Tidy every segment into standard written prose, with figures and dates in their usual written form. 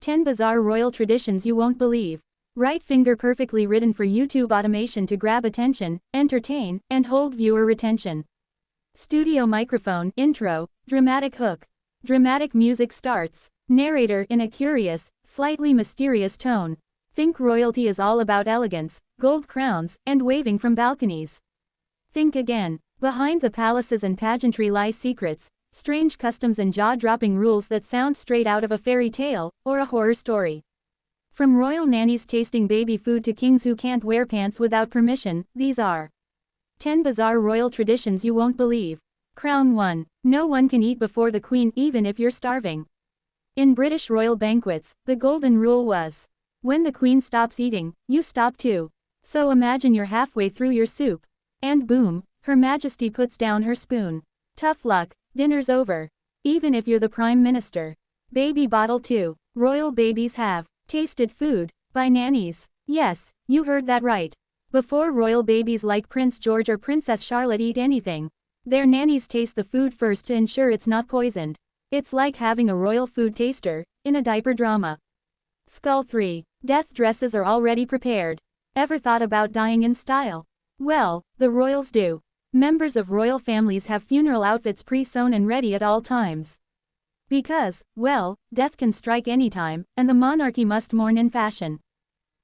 10 Bizarre Royal Traditions You Won't Believe. Right finger perfectly written for YouTube automation to grab attention, entertain, and hold viewer retention. Studio microphone, intro, dramatic hook. Dramatic music starts. Narrator in a curious, slightly mysterious tone. Think royalty is all about elegance, gold crowns, and waving from balconies. Think again. Behind the palaces and pageantry lie secrets, strange customs and jaw-dropping rules that sound straight out of a fairy tale, or a horror story. From royal nannies tasting baby food to kings who can't wear pants without permission, these are 10 bizarre royal traditions you won't believe. Crown 1. No one can eat before the queen even if you're starving. In British royal banquets, the golden rule was, when the queen stops eating, you stop too. So imagine you're halfway through your soup. And boom, Her Majesty puts down her spoon. Tough luck, dinner's over. Even if you're the Prime Minister. Baby bottle 2. Royal babies have tasted food by nannies. Yes, you heard that right. Before royal babies like Prince George or Princess Charlotte eat anything, their nannies taste the food first to ensure it's not poisoned. It's like having a royal food taster in a diaper drama. Skull 3. Death dresses are already prepared. Ever thought about dying in style? Well, the royals do. Members of royal families have funeral outfits pre-sewn and ready at all times. Because, well, death can strike anytime, and the monarchy must mourn in fashion.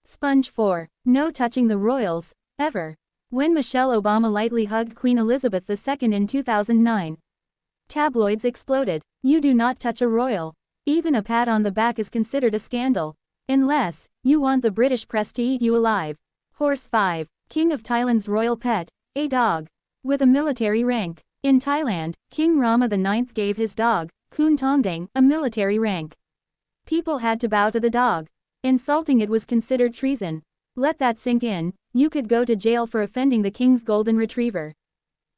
Sponge 4. No touching the royals, ever. When Michelle Obama lightly hugged Queen Elizabeth II in 2009. Tabloids exploded. You do not touch a royal. Even a pat on the back is considered a scandal. Unless, you want the British press to eat you alive. Horse 5. King of Thailand's royal pet, a dog. With a military rank. In Thailand, King Rama IX gave his dog, Kun Tongdang, a military rank. People had to bow to the dog. Insulting it was considered treason. Let that sink in, you could go to jail for offending the king's golden retriever.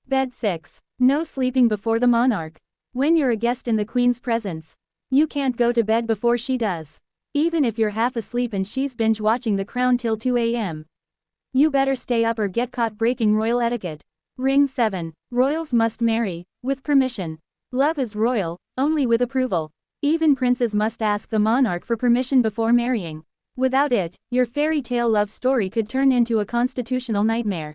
Bed 6. No sleeping before the monarch. When you're a guest in the queen's presence, you can't go to bed before she does. Even if you're half asleep and she's binge watching The Crown till 2 a.m. You better stay up or get caught breaking royal etiquette. Ring 7. Royals must marry, with permission. Love is royal, only with approval. Even princes must ask the monarch for permission before marrying. Without it, your fairy tale love story could turn into a constitutional nightmare.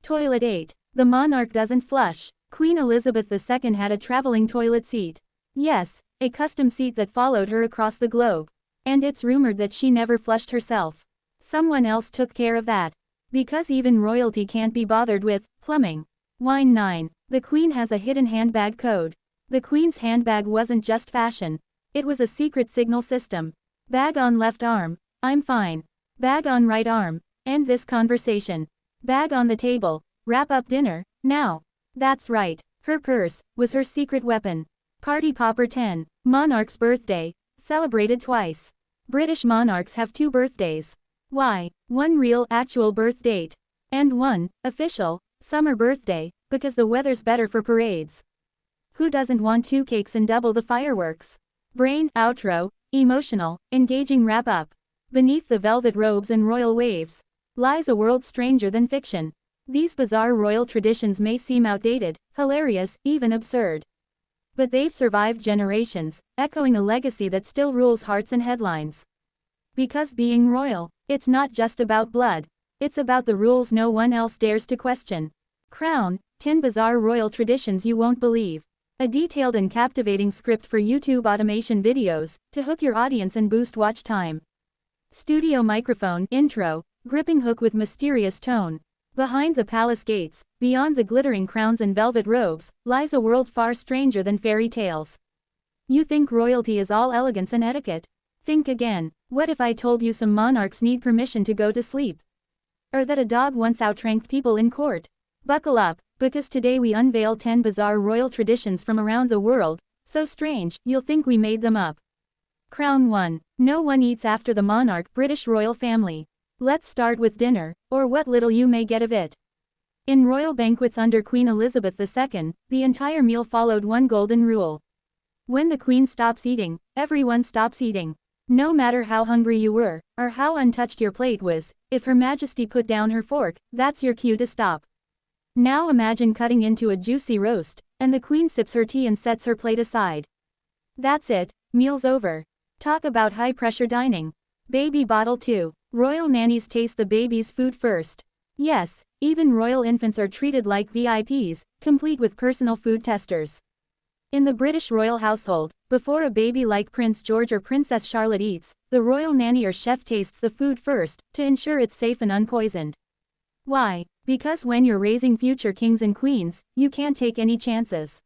Toilet 8. The monarch doesn't flush. Queen Elizabeth II had a traveling toilet seat. Yes, a custom seat that followed her across the globe. And it's rumored that she never flushed herself. Someone else took care of that. Because even royalty can't be bothered with plumbing. Wine 9. The Queen has a hidden handbag code. The Queen's handbag wasn't just fashion. It was a secret signal system. Bag on left arm, I'm fine. Bag on right arm, end this conversation. Bag on the table, wrap up dinner, now. That's right, her purse was her secret weapon. Party Popper 10. Monarch's birthday, celebrated twice. British monarchs have 2 birthdays. Why? 1 real, actual birth date. And 1 official, summer birthday, because the weather's better for parades. Who doesn't want 2 cakes and double the fireworks? Brain, outro, emotional, engaging wrap-up. Beneath the velvet robes and royal waves, lies a world stranger than fiction. These bizarre royal traditions may seem outdated, hilarious, even absurd. But they've survived generations, echoing a legacy that still rules hearts and headlines. Because being royal, it's not just about blood. It's about the rules no one else dares to question. Crown, 10 bizarre royal traditions you won't believe. A detailed and captivating script for YouTube automation videos, to hook your audience and boost watch time. Studio microphone, intro, gripping hook with mysterious tone. Behind the palace gates, beyond the glittering crowns and velvet robes, lies a world far stranger than fairy tales. You think royalty is all elegance and etiquette? Think again. What if I told you some monarchs need permission to go to sleep? Or that a dog once outranked people in court? Buckle up, because today we unveil 10 bizarre royal traditions from around the world, so strange, you'll think we made them up. Crown 1. No one eats after the monarch. British royal family. Let's start with dinner, or what little you may get of it. In royal banquets under Queen Elizabeth II, the entire meal followed one golden rule. When the Queen stops eating, everyone stops eating. No matter how hungry you were, or how untouched your plate was, if Her Majesty put down her fork, that's your cue to stop. Now imagine cutting into a juicy roast, and the Queen sips her tea and sets her plate aside. That's it, meal's over. Talk about high-pressure dining. Baby bottle 2. Royal nannies taste the baby's food first. Yes, even royal infants are treated like VIPs, complete with personal food testers. In the British royal household, before a baby like Prince George or Princess Charlotte eats, the royal nanny or chef tastes the food first, to ensure it's safe and unpoisoned. Why? Because when you're raising future kings and queens, you can't take any chances.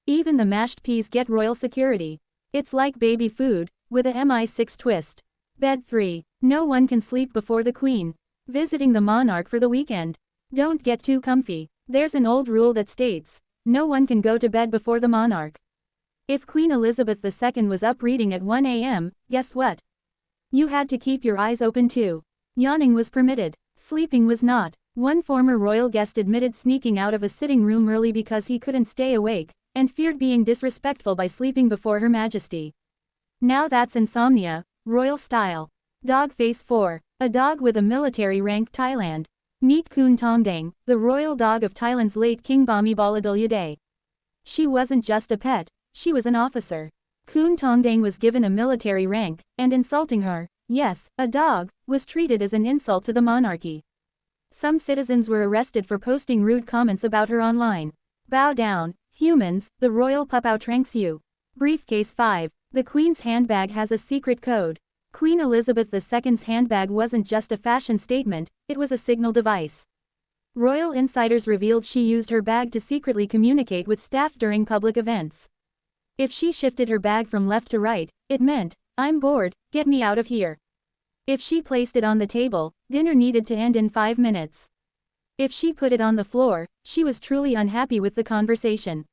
Even the mashed peas get royal security. It's like baby food, with a MI6 twist. Bed 3. No one can sleep before the Queen. Visiting the monarch for the weekend. Don't get too comfy. There's an old rule that states, no one can go to bed before the monarch. If Queen Elizabeth II was up reading at 1 a.m., guess what? You had to keep your eyes open too. Yawning was permitted. Sleeping was not. One former royal guest admitted sneaking out of a sitting room early because he couldn't stay awake, and feared being disrespectful by sleeping before Her Majesty. Now that's insomnia, royal style. Dog face 4. A dog with a military rank. Thailand. Meet Kun Tongdang, the royal dog of Thailand's late King Bhumibol Adulyadej. She wasn't just a pet, she was an officer. Kun Tongdang was given a military rank, and insulting her, yes, a dog, was treated as an insult to the monarchy. Some citizens were arrested for posting rude comments about her online. Bow down, humans, the royal pup outranks you. Briefcase 5. The Queen's handbag has a secret code. Queen Elizabeth II's handbag wasn't just a fashion statement, it was a signal device. Royal insiders revealed she used her bag to secretly communicate with staff during public events. If she shifted her bag from left to right, it meant, "I'm bored, get me out of here." If she placed it on the table, dinner needed to end in 5 minutes. If she put it on the floor, she was truly unhappy with the conversation.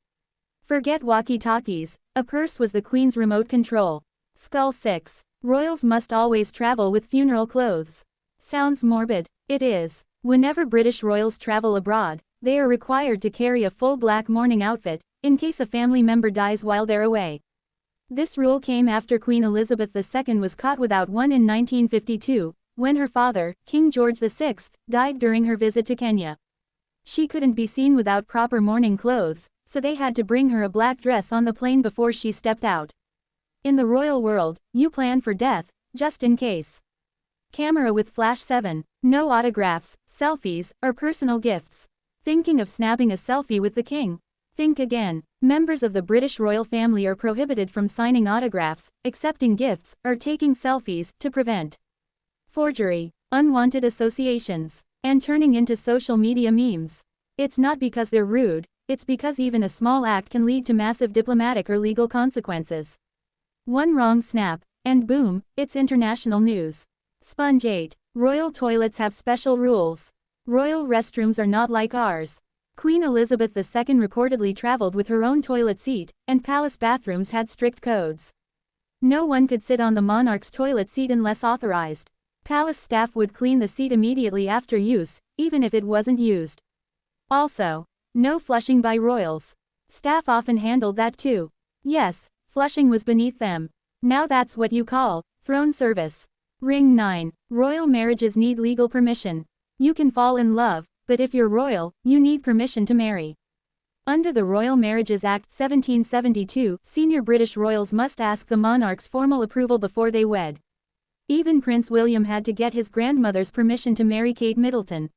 Forget walkie-talkies, a purse was the Queen's remote control. Skull 6. Royals must always travel with funeral clothes. Sounds morbid. It is. Whenever British royals travel abroad, they are required to carry a full black mourning outfit, in case a family member dies while they're away. This rule came after Queen Elizabeth II was caught without one in 1952, when her father, King George VI, died during her visit to Kenya. She couldn't be seen without proper mourning clothes, so they had to bring her a black dress on the plane before she stepped out. In the royal world, you plan for death, just in case. Camera with flash 7. No autographs, selfies, or personal gifts. Thinking of snapping a selfie with the king? Think again. Members of the British royal family are prohibited from signing autographs, accepting gifts, or taking selfies, to prevent forgery, unwanted associations, and turning into social media memes. It's not because they're rude, it's because even a small act can lead to massive diplomatic or legal consequences. One wrong snap, and boom, it's international news. Sponge 8. Royal toilets have special rules. Royal restrooms are not like ours. Queen Elizabeth II reportedly traveled with her own toilet seat, and palace bathrooms had strict codes. No one could sit on the monarch's toilet seat unless authorized. Palace staff would clean the seat immediately after use, even if it wasn't used. Also, no flushing by royals. Staff often handled that too. Yes, flushing was beneath them. Now that's what you call throne service. Ring 9. Royal marriages need legal permission. You can fall in love, but if you're royal, you need permission to marry. Under the Royal Marriages Act 1772, senior British royals must ask the monarch's formal approval before they wed. Even Prince William had to get his grandmother's permission to marry Kate Middleton.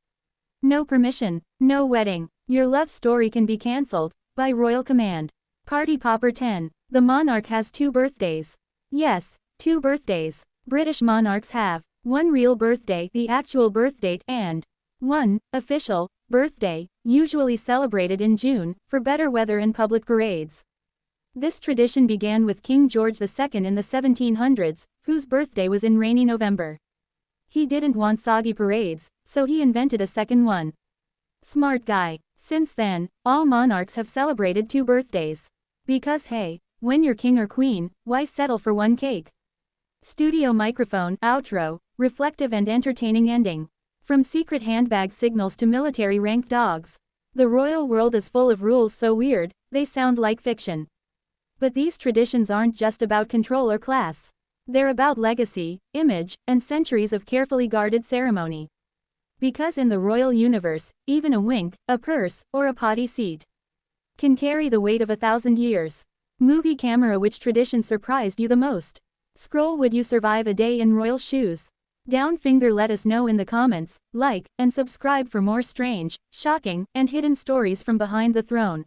No permission, no wedding. Your love story can be cancelled, by royal command. Party Popper 10. The monarch has 2 birthdays. Yes, 2 birthdays. British monarchs have 1 real birthday, the actual birth date, and 1 official birthday, usually celebrated in June, for better weather and public parades. This tradition began with King George II in the 1700s, whose birthday was in rainy November. He didn't want soggy parades, so he invented a second one. Smart guy. Since then, all monarchs have celebrated 2 birthdays. Because hey, when you're king or queen, why settle for 1 cake? Studio microphone, outro, reflective and entertaining ending. From secret handbag signals to military rank dogs. The royal world is full of rules so weird, they sound like fiction. But these traditions aren't just about control or class. They're about legacy, image, and centuries of carefully guarded ceremony. Because in the royal universe, even a wink, a purse, or a potty seat can carry the weight of 1,000 years. Movie camera. Which tradition surprised you the most? Scroll, would you survive a day in royal shoes? Down finger, let us know in the comments, like, and subscribe for more strange, shocking, and hidden stories from behind the throne.